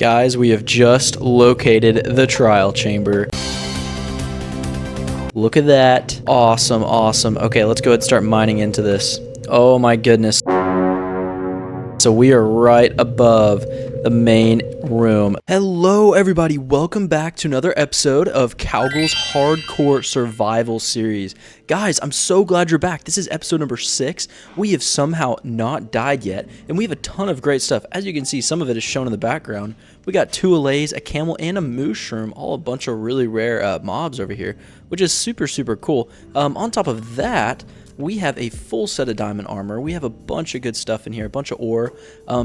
Guys, we have just located the trial chamber. Look at that. Awesome, awesome. Okay, let's go ahead and start mining into this. Oh my goodness. So we are right above the main room. Hello everybody, welcome back to another episode of Cowgle's Hardcore Survival Series. Guys, I'm so glad you're back. This is episode number 6. We have somehow not died yet, and we have a ton of great stuff. As you can see, some of it is shown in the background. We got 2 allays, a camel, and a mushroom, all a bunch of really rare mobs over here, which is super, super cool. On top of that, we have a full set of diamond armor. We have a bunch of good stuff in here, a bunch of ore.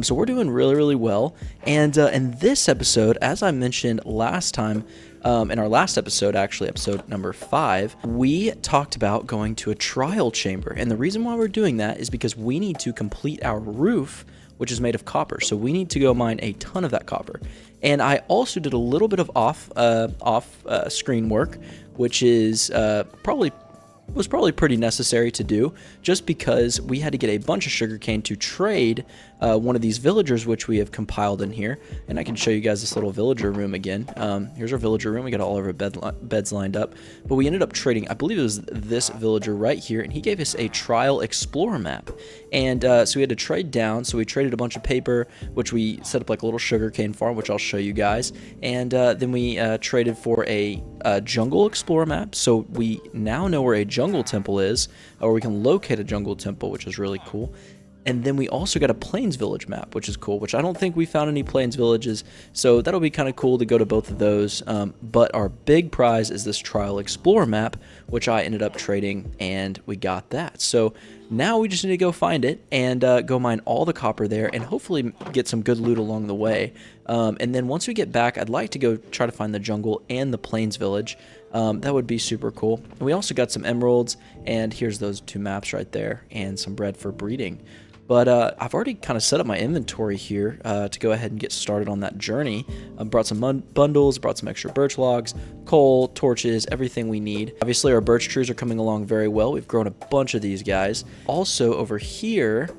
So we're doing really, really well. And in this episode, as I mentioned last time, in our last episode, actually episode number 5, we talked about going to a trial chamber. And the reason why we're doing that is because we need to complete our roof, which is made of copper. So we need to go mine a ton of that copper. And I also did a little bit of off-screen work, which is was probably pretty necessary to do, just because we had to get a bunch of sugarcane to trade one of these villagers, which we have compiled in here. And I can show you guys this little villager room again. Here's our villager room. We got all of our beds lined up, but we ended up trading, I believe it was this villager right here, and he gave us a trial explorer map. And so we had to trade down. So we traded a bunch of paper, which we set up like a little sugarcane farm, which I'll show you guys. And then we traded for a jungle explorer map. So we now know where a jungle temple is, or we can locate a jungle temple, which is really cool. And then we also got a plains village map, which is cool, which I don't think we found any plains villages, so that'll be kind of cool to go to both of those. But our big prize is this trial explorer map, which I ended up trading, and we got that. So now we just need to go find it and go mine all the copper there and hopefully get some good loot along the way. And then once we get back, I'd like to go try to find the jungle and the plains village. That would be super cool. And we also got some emeralds, and here's those 2 maps right there, and some bread for breeding. But I've already kind of set up my inventory here to go ahead and get started on that journey. Brought some bundles, brought some extra birch logs, coal, torches, everything we need. Obviously, our birch trees are coming along very well. We've grown a bunch of these guys. Also, over here,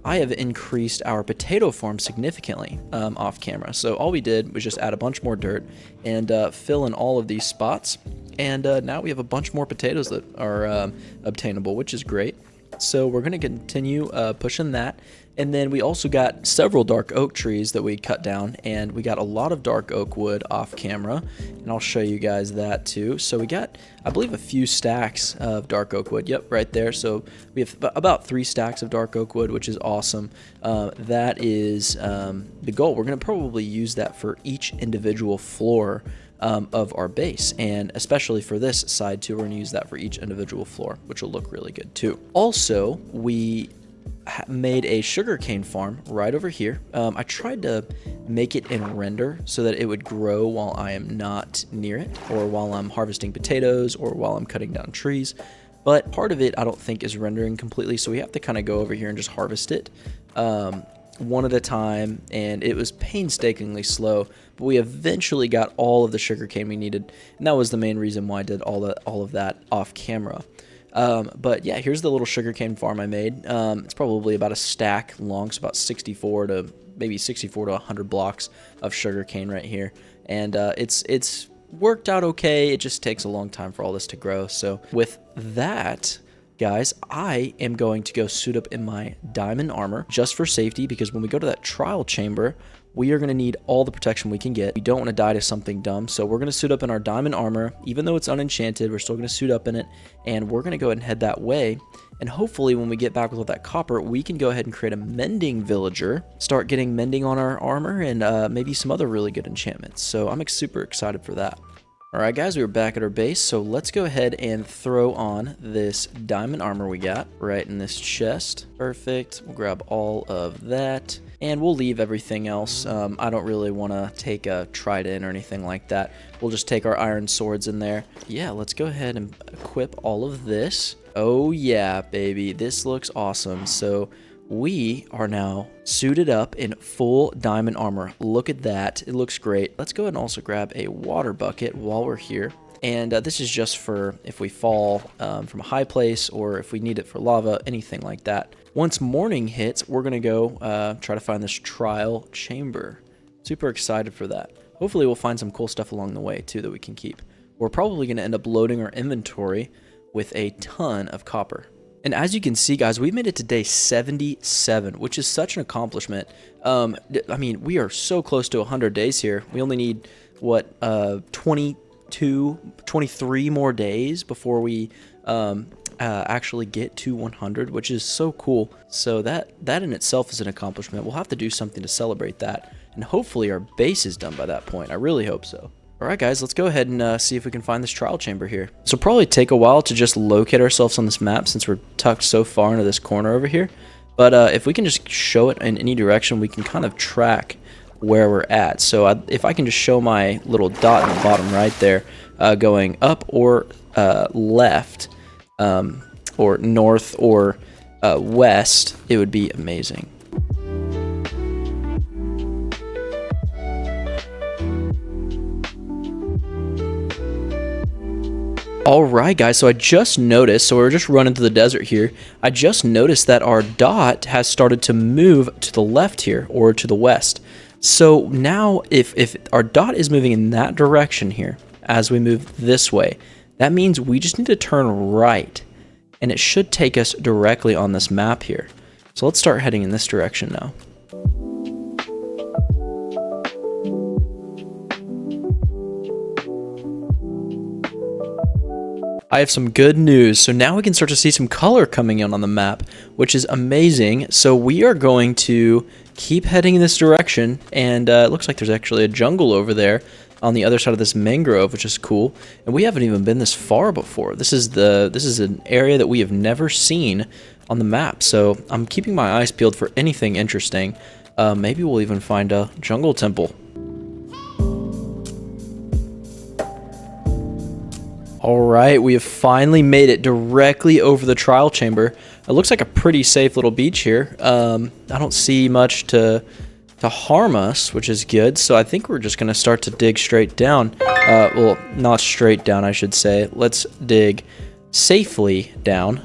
I have increased our potato farm significantly off camera. So all we did was just add a bunch more dirt and fill in all of these spots. And now we have a bunch more potatoes that are obtainable, which is great. So we're going to continue pushing that. And then we also got several dark oak trees that we cut down, and we got a lot of dark oak wood off camera, and I'll show you guys that too. So we got, I believe, a few stacks of dark oak wood. Yep, right there. So we have about 3 stacks of dark oak wood, which is awesome. That is the goal. We're going to probably use that for each individual floor of our base, and especially for this side too, we're going to use that for each individual floor, which will look really good too. Also, we made a sugarcane farm right over here. I tried to make it in render so that it would grow while I am not near it, or while I'm harvesting potatoes, or while I'm cutting down trees. But part of it I don't think is rendering completely, so we have to kind of go over here and just harvest it one at a time, and it was painstakingly slow, but we eventually got all of the sugarcane we needed, and that was the main reason why I did all of that off camera. But yeah, here's the little sugarcane farm I made. It's probably about a stack long, so about 64 to 100 blocks of sugarcane right here, and it's worked out okay. It just takes a long time for all this to grow. So with that, guys, I am going to go suit up in my diamond armor just for safety, because when we go to that trial chamber, we are going to need all the protection we can get. We don't want to die to something dumb, so we're going to suit up in our diamond armor. Even though it's unenchanted, we're still going to suit up in it, and we're going to go ahead and head that way. And hopefully when we get back with all that copper, we can go ahead and create a mending villager, start getting mending on our armor, and maybe some other really good enchantments. So I'm super excited for that. Alright guys, we are back at our base, so let's go ahead and throw on this diamond armor we got right in this chest. Perfect. We'll grab all of that, and we'll leave everything else. I don't really want to take a trident or anything like that. We'll just take our iron swords in there. Yeah, let's go ahead and equip all of this. Oh yeah, baby, this looks awesome. So we are now suited up in full diamond armor. Look at that. It looks great. Let's go ahead and also grab a water bucket while we're here. And this is just for if we fall from a high place, or if we need it for lava, anything like that. Once morning hits, we're going to go try to find this trial chamber. Super excited for that. Hopefully we'll find some cool stuff along the way too that we can keep. We're probably going to end up loading our inventory with a ton of copper. And as you can see, guys, we made it to day 77, which is such an accomplishment. I mean, we are so close to 100 days here. We only need, what, 23 more days before we actually get to 100, which is so cool. So that in itself is an accomplishment. We'll have to do something to celebrate that. And hopefully our base is done by that point. I really hope so. Alright guys, let's go ahead and see if we can find this trial chamber here. So it'll probably take a while to just locate ourselves on this map since we're tucked so far into this corner over here. But if we can just show it in any direction, we can kind of track where we're at. So if I can just show my little dot in the bottom right there, going up or left, or north or west, it would be amazing. Alright guys, so I just noticed, so we're just running through the desert here, I just noticed that our dot has started to move to the left here, or to the west. So now, if our dot is moving in that direction here, as we move this way, that means we just need to turn right, and it should take us directly on this map here. So let's start heading in this direction now. I have some good news. So now we can start to see some color coming in on the map, which is amazing. So we are going to keep heading in this direction, and it looks like there's actually a jungle over there on the other side of this mangrove, which is cool. And we haven't even been this far before. This is an area that we have never seen on the map. So I'm keeping my eyes peeled for anything interesting. Maybe we'll even find a jungle temple. Alright, we have finally made it directly over the trial chamber. It looks like a pretty safe little beach here. I don't see much to harm us, which is good. So I think we're just going to start to dig straight down. Well, not straight down, I should say. Let's dig safely down.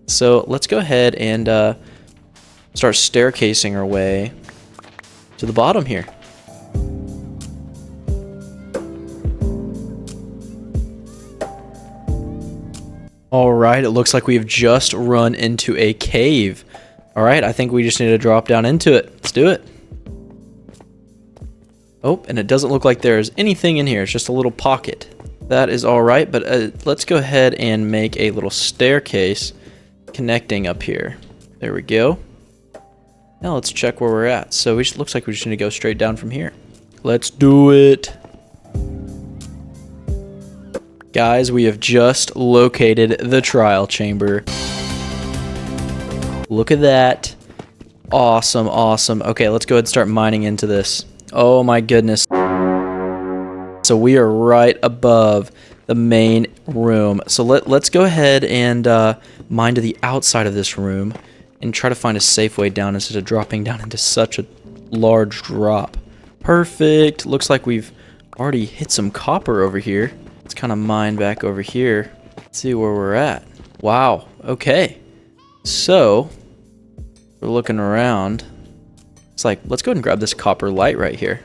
So let's go ahead and start staircasing our way to the bottom here. Alright, it looks like we've just run into a cave. Alright, I think we just need to drop down into it. Let's do it. Oh, and it doesn't look like there's anything in here. It's just a little pocket. That is alright, but let's go ahead and make a little staircase connecting up here. There we go. Now let's check where we're at. So it looks like we just need to go straight down from here. Let's do it. Guys, we have just located the trial chamber. Look at that. Awesome, awesome. Okay, let's go ahead and start mining into this. Oh my goodness. So we are right above the main room. So let's go ahead and mine to the outside of this room and try to find a safe way down instead of dropping down into such a large drop. Perfect. Looks like we've already hit some copper over here. Let's kind of mine back over here. Let's see where we're at. Wow. Okay. So we're looking around. It's like, let's go ahead and grab this copper light right here.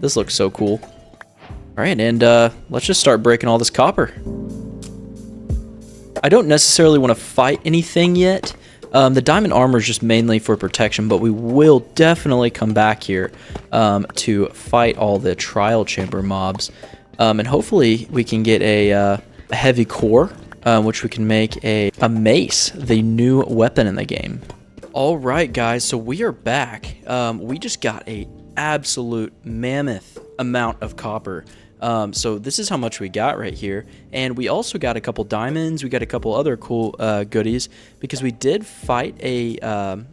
This looks so cool. All right, and let's just start breaking all this copper. I don't necessarily want to fight anything yet. The diamond armor is just mainly for protection, but we will definitely come back here to fight all the trial chamber mobs. And hopefully we can get a heavy core, which we can make a mace, the new weapon in the game. All right, guys, so we are back. We just got a absolute mammoth amount of copper. So this is how much we got right here. And we also got a couple diamonds. We got a couple other cool goodies because we did fight a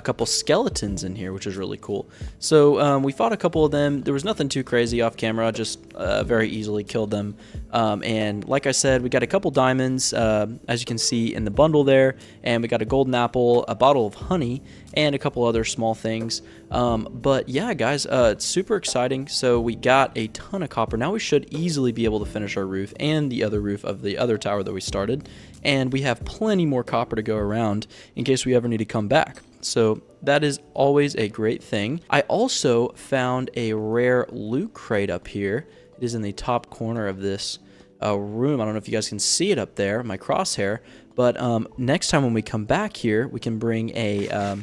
couple skeletons in here, which is really cool. So we fought a couple of them. There was nothing too crazy off camera, just very easily killed them. And like I said, we got a couple diamonds, as you can see in the bundle there, and we got a golden apple, a bottle of honey, and a couple other small things. But yeah, guys, it's super exciting. So we got a ton of copper. Now we should easily be able to finish our roof and the other roof of the other tower that we started. And we have plenty more copper to go around in case we ever need to come back. So that is always a great thing. I also found a rare loot crate up here. It is in the top corner of this room. I don't know if you guys can see it up there, my crosshair. But next time when we come back here, we can bring a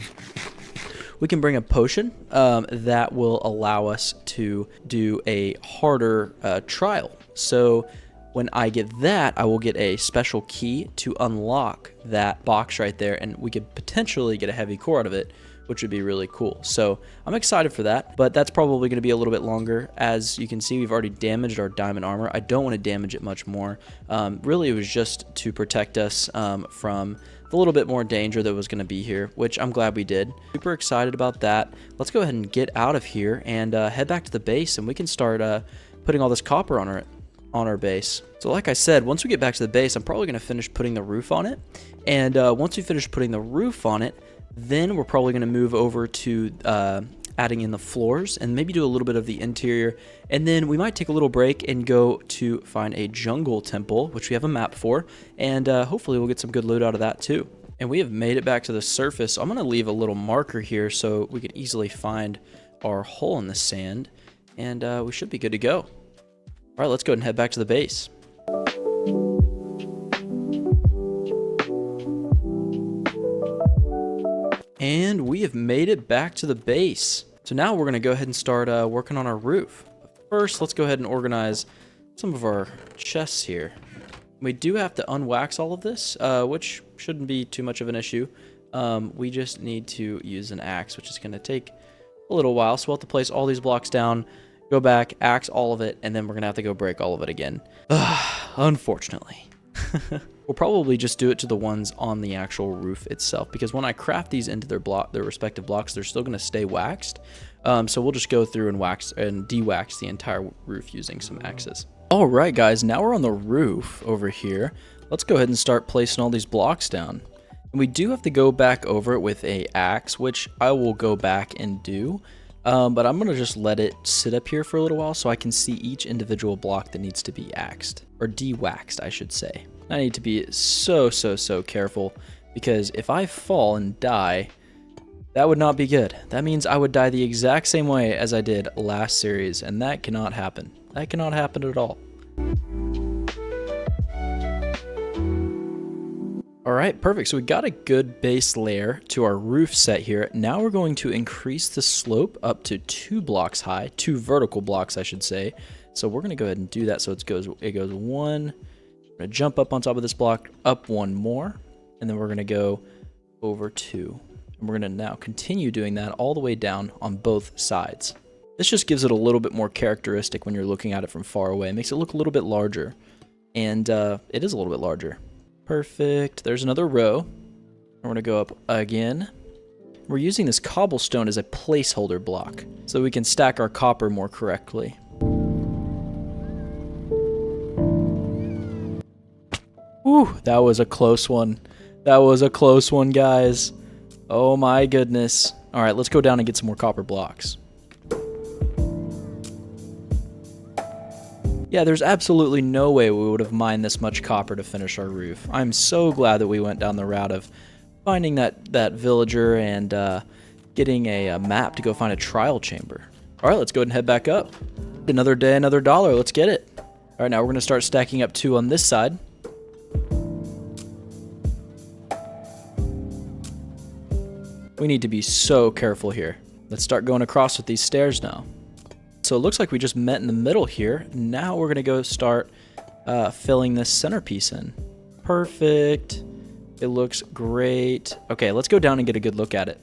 potion that will allow us to do a harder trial. So when I get that, I will get a special key to unlock that box right there, and we could potentially get a heavy core out of it, which would be really cool. So I'm excited for that, but that's probably going to be a little bit longer. As you can see, we've already damaged our diamond armor. I don't want to damage it much more. Really, it was just to protect us from the little bit more danger that was going to be here, which I'm glad we did. Super excited about that. Let's go ahead and get out of here and head back to the base, and we can start putting all this copper on our base. So like I said, once we get back to the base, I'm probably going to finish putting the roof on it. And once we finish putting the roof on it, then we're probably going to move over to adding in the floors and maybe do a little bit of the interior. And then we might take a little break and go to find a jungle temple, which we have a map for. And hopefully we'll get some good loot out of that too. And we have made it back to the surface. So I'm going to leave a little marker here so we can easily find our hole in the sand. And we should be good to go. All right, let's go ahead and head back to the base. And we have made it back to the base. So now we're going to go ahead and start working on our roof. But first, let's go ahead and organize some of our chests here. We do have to unwax all of this, which shouldn't be too much of an issue. We just need to use an axe, which is going to take a little while. So we'll have to place all these blocks down, go back, axe all of it, and then we're going to have to go break all of it again. Unfortunately. We'll probably just do it to the ones on the actual roof itself, because when I craft these into their respective blocks, they're still going to stay waxed. So we'll just go through and wax and de-wax the entire roof using some axes. All right, guys, now we're on the roof over here. Let's go ahead and start placing all these blocks down. And we do have to go back over it with a axe, which I will go back and do. But I'm going to just let it sit up here for a little while so I can see each individual block that needs to be axed, or de-waxed, I should say. I need to be so careful, because if I fall and die, that would not be good. That means I would die the exact same way as I did last series, and that cannot happen. That cannot happen at all. Alright, perfect. So we got a good base layer to our roof set here. Now we're going to increase the slope up to 2 blocks high, 2 vertical blocks, I should say. So we're going to go ahead and do that. So it goes 1. We're going to jump up on top of this block, up 1 more, and then we're going to go over 2. And we're going to now continue doing that all the way down on both sides. This just gives it a little bit more characteristic when you're looking at it from far away. It makes it look a little bit larger, and it is a little bit larger. Perfect. There's another row. We're going to go up again. We're using this cobblestone as a placeholder block so we can stack our copper more correctly. Whew, that was a close one. That was a close one, guys. Oh my goodness. All right, let's go down and get some more copper blocks. Yeah, there's absolutely no way we would have mined this much copper to finish our roof. I'm so glad that we went down the route of finding that villager and getting a map to go find a trial chamber. All right, let's go ahead and head back up. Another day, another dollar. Let's get it. All right, now we're going to start stacking up 2 on this side. We need to be so careful here. Let's start going across with these stairs now. So it looks like we just met in the middle here. Now we're going to go start filling this centerpiece in. Perfect. It looks great. Okay, let's go down and get a good look at it.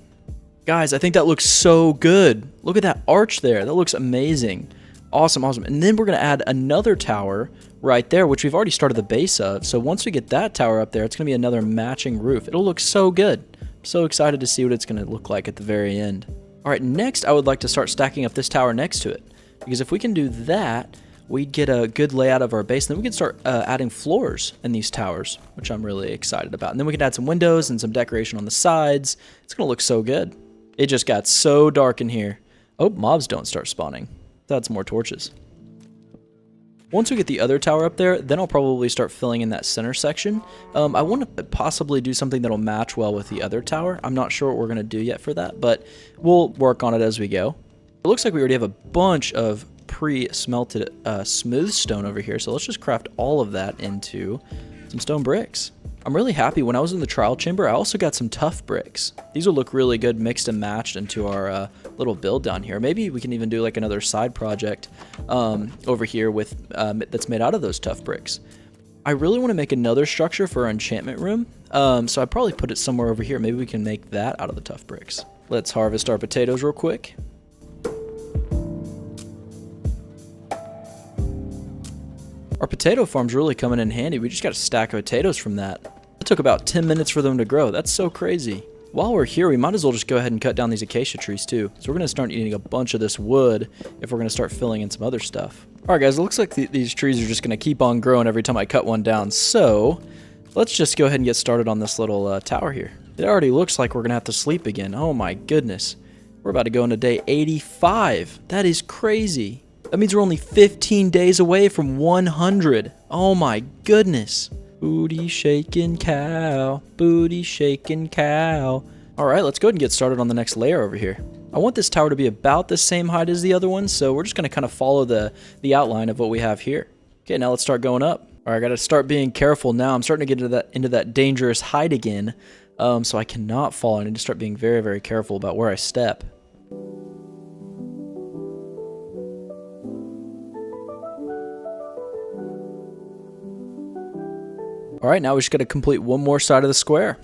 Guys, I think that looks so good. Look at that arch there. That looks amazing. Awesome, awesome. And then we're going to add another tower right there, which we've already started the base of. So once we get that tower up there, it's going to be another matching roof. It'll look so good. I'm so excited to see what it's going to look like at the very end. All right, next I would like to start stacking up this tower next to it, because if we can do that, we'd get a good layout of our base, and then we can start adding floors in these towers, which I'm really excited about. And then we can add some windows and some decoration on the sides. It's going to look so good. It just got so dark in here. Oh, mobs don't start spawning. That's more torches. Once we get the other tower up there, then I'll probably start filling in that center section. I want to possibly do something that'll match well with the other tower. I'm not sure what we're going to do yet for that, but we'll work on it as we go. It looks like we already have a bunch of pre-smelted smooth stone over here, so let's just craft all of that into some stone bricks. I'm really happy. When I was in the trial chamber, I also got some tough bricks. These will look really good mixed and matched into our little build down here. Maybe we can even do like another side project over here with that's made out of those tough bricks. I really want to make another structure for our enchantment room, so I'd probably put it somewhere over here. Maybe we can make that out of the tough bricks. Let's harvest our potatoes real quick. Our potato farm's really coming in handy. We just got a stack of potatoes from that. It took about 10 minutes for them to grow. That's so crazy. While we're here, we might as well just go ahead and cut down these acacia trees too. So we're going to start eating a bunch of this wood if we're going to start filling in some other stuff. Alright guys, it looks like these trees are just going to keep on growing every time I cut one down. So let's just go ahead and get started on this little tower here. It already looks like we're going to have to sleep again. Oh my goodness. We're about to go into day 85. That is crazy. That means we're only 15 days away from 100. Oh my goodness. Booty shaking cow. Booty shaking cow. Alright, let's go ahead and get started on the next layer over here. I want this tower to be about the same height as the other one, so we're just going to kind of follow the outline of what we have here. Okay, now let's start going up. Alright, I got to start being careful now. I'm starting to get into that dangerous height again, so I cannot fall. I need to start being very, very careful about where I step. Alright, now we just got to complete one more side of the square.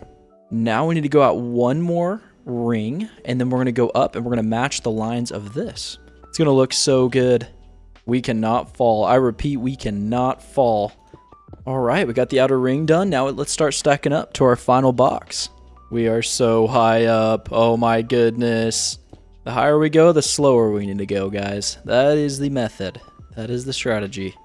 Now we need to go out one more ring, and then we're going to go up and we're going to match the lines of this. It's going to look so good. We cannot fall. I repeat, we cannot fall. Alright, we got the outer ring done. Now let's start stacking up to our final box. We are so high up. Oh my goodness. The higher we go, the slower we need to go, guys. That is the method. That is the strategy.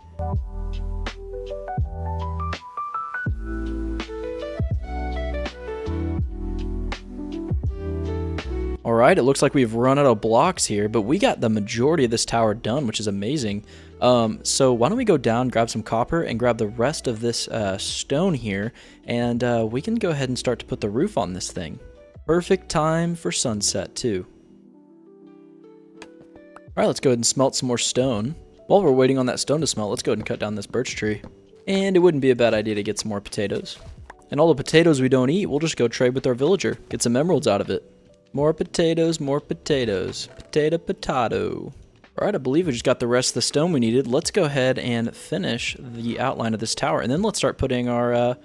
Alright, it looks like we've run out of blocks here, but we got the majority of this tower done, which is amazing. So why don't we go down, grab some copper, and grab the rest of this stone here, and we can go ahead and start to put the roof on this thing. Perfect time for sunset, too. Alright, let's go ahead and smelt some more stone. While we're waiting on that stone to smelt, let's go ahead and cut down this birch tree. And it wouldn't be a bad idea to get some more potatoes. And all the potatoes we don't eat, we'll just go trade with our villager, get some emeralds out of it. More potatoes, more potatoes. Potato. Alright, I believe we just got the rest of the stone we needed. Let's go ahead and finish the outline of this tower, and then let's start putting our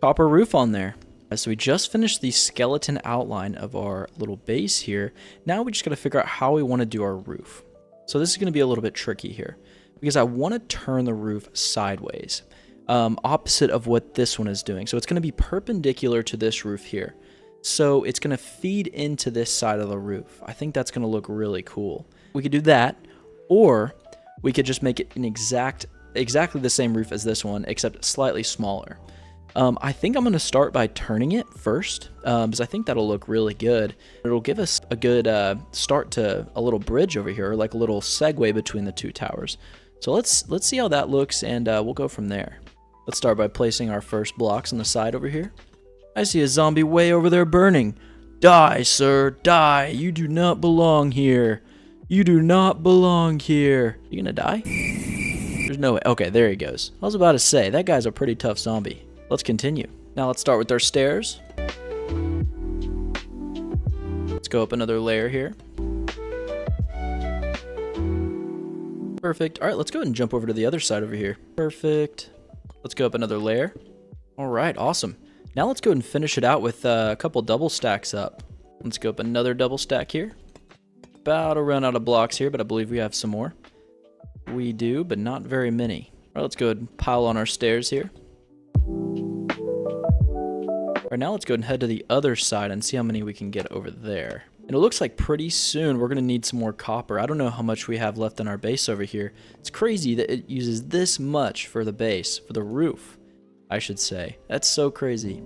copper roof on there. So we just finished the skeleton outline of our little base here. Now we just got to figure out how we want to do our roof. So this is going to be a little bit tricky here, because I want to turn the roof sideways, opposite of what this one is doing. So it's going to be perpendicular to this roof here. So it's going to feed into this side of the roof. I think that's going to look really cool. We could do that, or we could just make it an exactly the same roof as this one, except slightly smaller. I think I'm going to start by turning it first, because I think that'll look really good. It'll give us a good start to a little bridge over here, like a little segue between the two towers. So let's see how that looks, and we'll go from there. Let's start by placing our first blocks on the side over here. I see a zombie way over there burning. Die, sir, die. You do not belong here. You do not belong here. You gonna die? There's no way. Okay, there he goes. I was about to say, that guy's a pretty tough zombie. Let's continue. Now let's start with our stairs. Let's go up another layer here. Perfect. All right, let's go ahead and jump over to the other side over here. Perfect. Let's go up another layer. All right, awesome. Now let's go ahead and finish it out with a couple double stacks up. Let's go up another double stack here. About to run out of blocks here, but I believe we have some more. We do, but not very many. All right, let's go ahead and pile on our stairs here. All right, now let's go ahead and head to the other side and see how many we can get over there. And it looks like pretty soon we're going to need some more copper. I don't know how much we have left in our base over here. It's crazy that it uses this much for the base, for the roof, I should say. That's so crazy.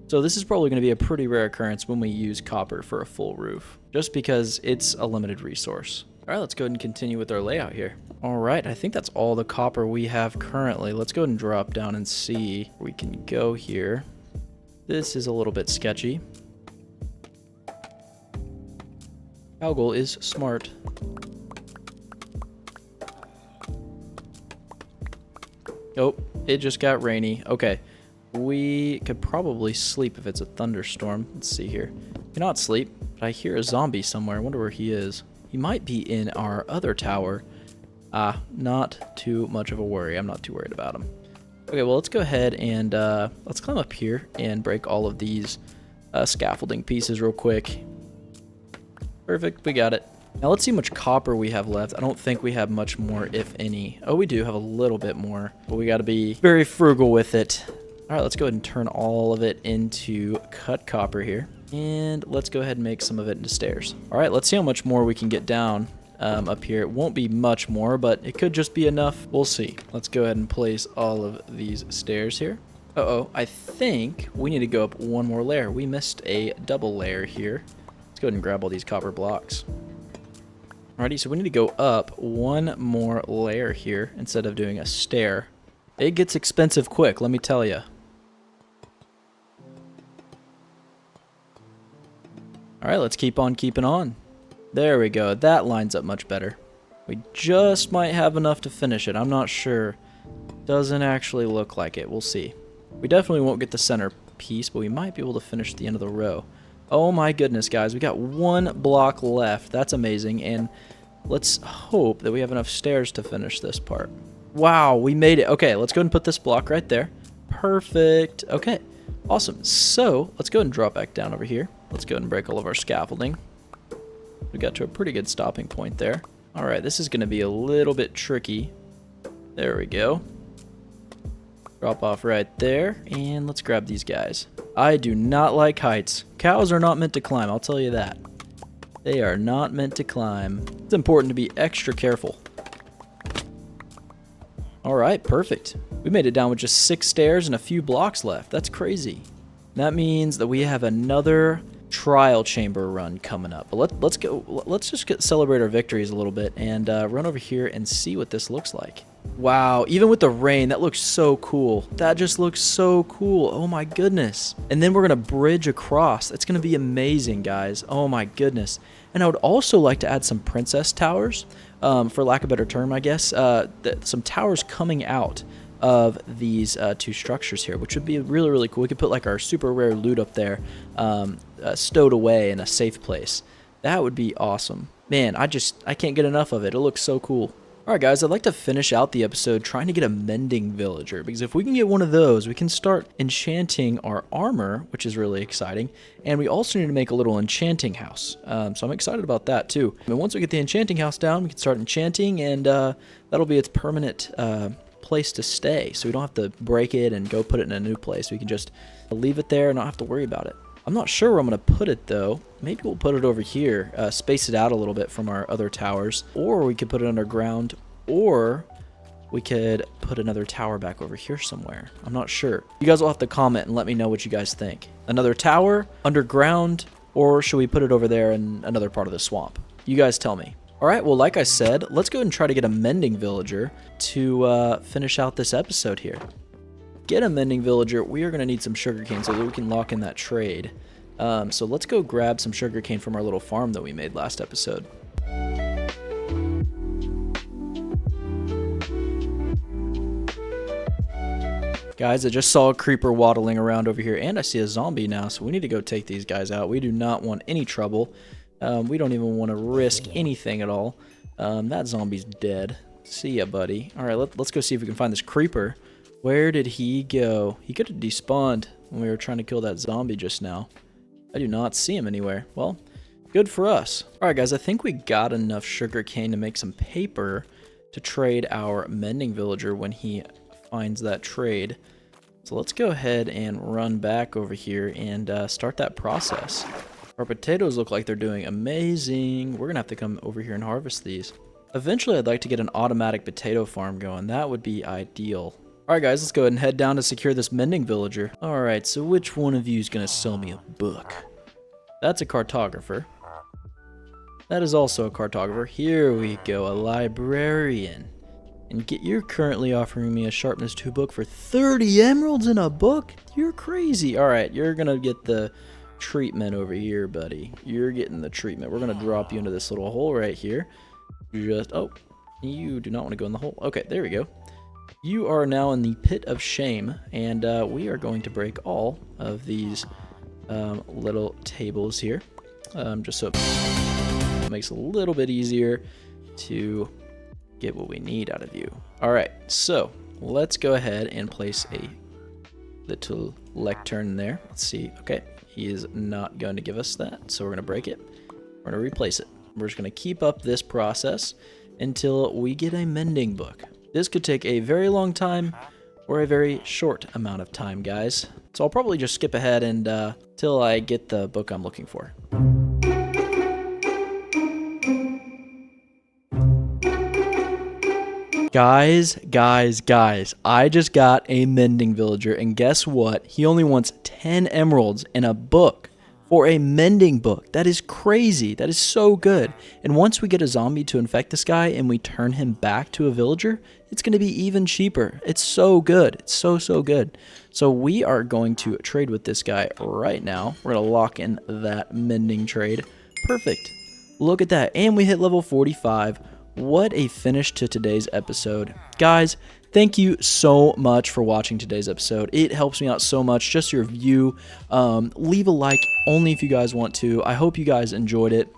So this is probably going to be a pretty rare occurrence when we use copper for a full roof, just because it's a limited resource. All right, let's go ahead and continue with our layout here. All right, I think that's all the copper we have currently. Let's go ahead and drop down and see where we can go here. This is a little bit sketchy. Cowgle is smart. Oh, it just got rainy. Okay, we could probably sleep if it's a thunderstorm. Let's see here. Cannot sleep, but I hear a zombie somewhere. I wonder where he is. He might be in our other tower. Not too much of a worry. I'm not too worried about him. Okay, well, let's go ahead and let's climb up here and break all of these scaffolding pieces real quick. Perfect, we got it. Now let's see how much copper we have left. I don't think we have much more, if any. Oh, we do have a little bit more, but we got to be very frugal with it. All right, let's go ahead and turn all of it into cut copper here. And let's go ahead and make some of it into stairs. All right, let's see how much more we can get down up here. It won't be much more, but it could just be enough. We'll see. Let's go ahead and place all of these stairs here. Uh-oh, I think we need to go up one more layer. We missed a double layer here. Let's go ahead and grab all these copper blocks. Alrighty, so we need to go up one more layer here instead of doing a stair. It gets expensive quick, let me tell you. Alright, let's keep on keeping on. There we go, that lines up much better. We just might have enough to finish it, I'm not sure. Doesn't actually look like it, we'll see. We definitely won't get the center piece, but we might be able to finish the end of the row. Oh my goodness, guys, we got one block left. That's amazing, and let's hope that we have enough stairs to finish this part. Wow, we made it. Okay, let's go ahead and put this block right there. Perfect. Okay, awesome. So let's go ahead and drop back down over here. Let's go ahead and break all of our scaffolding. We got to a pretty good stopping point there. All right, this is going to be a little bit tricky. There we go. Drop off right there, and let's grab these guys. I do not like heights. Cows are not meant to climb, I'll tell you that. They are not meant to climb. It's important to be extra careful. Alright, perfect. We made it down with just 6 stairs and a few blocks left. That's crazy. That means that we have another trial chamber run coming up. But let's just celebrate our victories a little bit and run over here and see what this looks like. Wow, even with the rain, that looks so cool. That just looks so cool. Oh my goodness. And then we're going to bridge across. It's going to be amazing, guys. Oh my goodness. And I would also like to add some princess towers, for lack of a better term, I guess. Some towers coming out of these 2 structures here, which would be really, really cool. We could put like our super rare loot up there, stowed away in a safe place. That would be awesome. Man, I can't get enough of it. It looks so cool. Alright guys, I'd like to finish out the episode trying to get a mending villager, because if we can get one of those, we can start enchanting our armor, which is really exciting, and we also need to make a little enchanting house, so I'm excited about that too. And once we get the enchanting house down, we can start enchanting, and that'll be its permanent place to stay, so we don't have to break it and go put it in a new place. We can just leave it there and not have to worry about it. I'm not sure where I'm going to put it though. Maybe we'll put it over here, space it out a little bit from our other towers, or we could put it underground, or we could put another tower back over here somewhere. I'm not sure. You guys will have to comment and let me know what you guys think. Another tower, underground, or should we put it over there in another part of the swamp? You guys tell me. All right, well, like I said, let's go ahead and try to get a mending villager to finish out this episode here. Get a mending villager, we are going to need some sugarcane so that we can lock in that trade. So let's go grab some sugarcane from our little farm that we made last episode. Guys, I just saw a creeper waddling around over here, and I see a zombie now, so we need to go take these guys out. We do not want any trouble. We don't even want to risk anything at all. That zombie's dead. See ya, buddy. All right, let's go see if we can find this creeper. Where did he go? He could have despawned when we were trying to kill that zombie just now. I do not see him anywhere. Well, good for us. All right, guys, I think we got enough sugarcane to make some paper to trade our mending villager when he finds that trade. So let's go ahead and run back over here and start that process. Our potatoes look like they're doing amazing. We're gonna have to come over here and harvest these. Eventually, I'd like to get an automatic potato farm going. That would be ideal. Alright guys, let's go ahead and head down to secure this mending villager. Alright, so which one of you is going to sell me a book? That's a cartographer. That is also a cartographer. Here we go, a librarian. And you're currently offering me a sharpness 2 book for 30 emeralds in a book? You're crazy. All right, you're going to get the treatment over here, buddy. You're getting the treatment. We're going to drop you into this little hole right here. Oh, you do not want to go in the hole. Okay, there we go. You are now in the pit of shame, and we are going to break all of these little tables here, just so it makes it a little bit easier to get what we need out of you. All right, so let's go ahead and place a little lectern there. Let's see. Okay, he is not going to give us that, so we're going to break it. We're going to replace it. We're just going to keep up this process until we get a mending book. This could take a very long time or a very short amount of time, guys. So I'll probably just skip ahead and till I get the book I'm looking for. Guys, I just got a mending villager, and guess what? He only wants 10 emeralds and a book for a mending book. That is crazy. That is so good. And once we get a zombie to infect this guy and we turn him back to a villager, it's going to be even cheaper. It's so good. It's so good. So we are going to trade with this guy right now. We're going to lock in that mending trade. Perfect. Look at that. And we hit level 45. What a finish to today's episode. Guys, thank you so much for watching today's episode. It helps me out so much, just your view. Leave a like only if you guys want to. I hope you guys enjoyed it.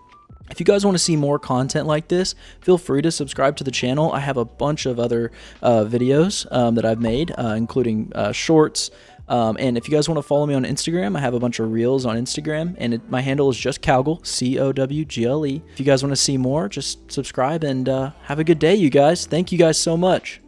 If you guys want to see more content like this, feel free to subscribe to the channel. I have a bunch of other videos that I've made, including shorts. And if you guys want to follow me on Instagram, I have a bunch of reels on Instagram, and my handle is just Cowgle, Cowgle. If you guys want to see more, just subscribe, and have a good day, you guys. Thank you guys so much.